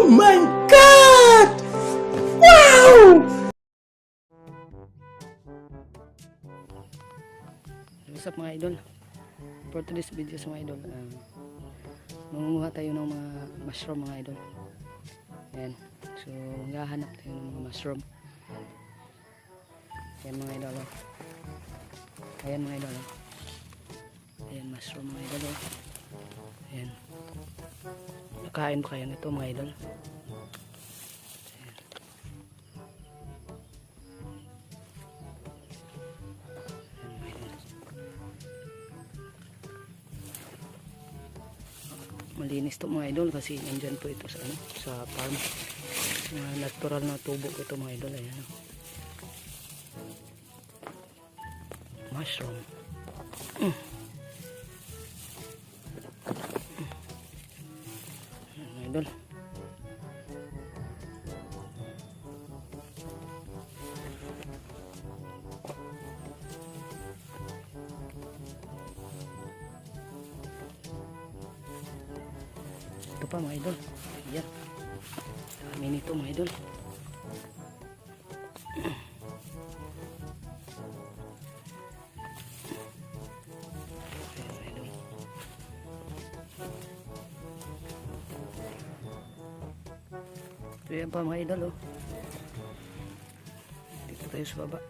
Oh my God! Wow! What's up mga idol? For today's video sa mga idol, mangunguha tayo ng mga mushroom mga idol. Ayan. So, gahanap tayo ng mga mushroom. Ayan mga idol. Ayan mga idol. Ayan mushroom mga idol. Ayan. Nakain ko kaya nito mga idol. Malinis to mga idol kasi nandyan po ito sa sa farm. Natural na tubo ko ito mga idol. Ayan. Mushroom. Mga idol. Ito pa mga idol. Ayan. Dami nito mga idol. Ito yan pa mga idol oh. Dito tayo sa baba.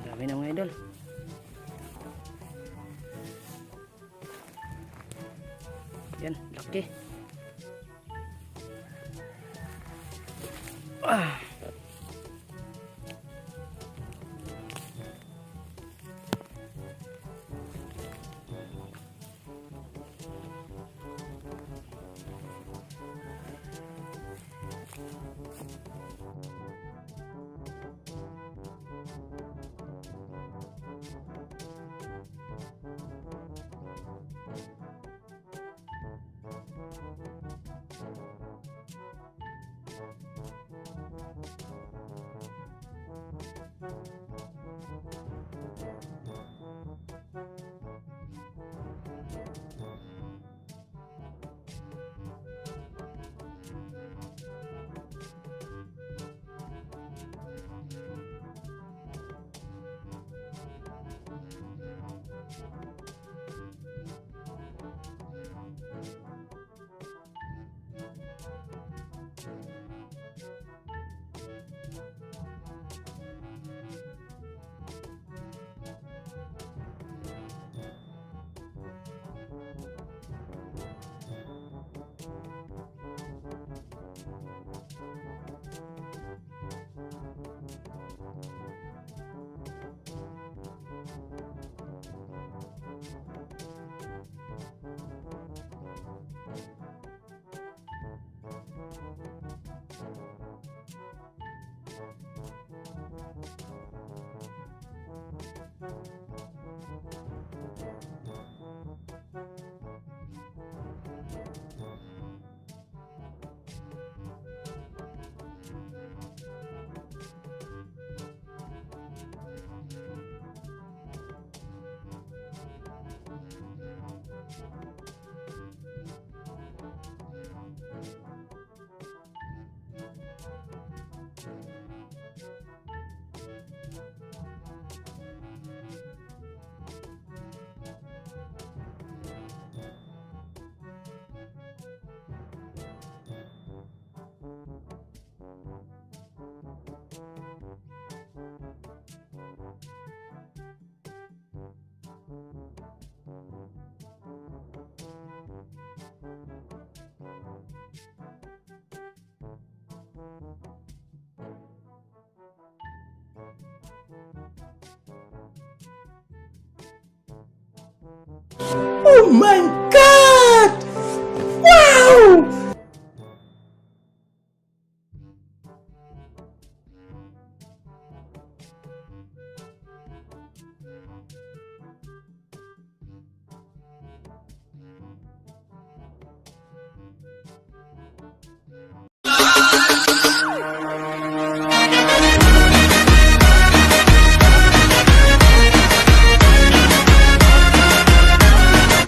Dami na mga idol. Yan, laki. Oh my God! Wow!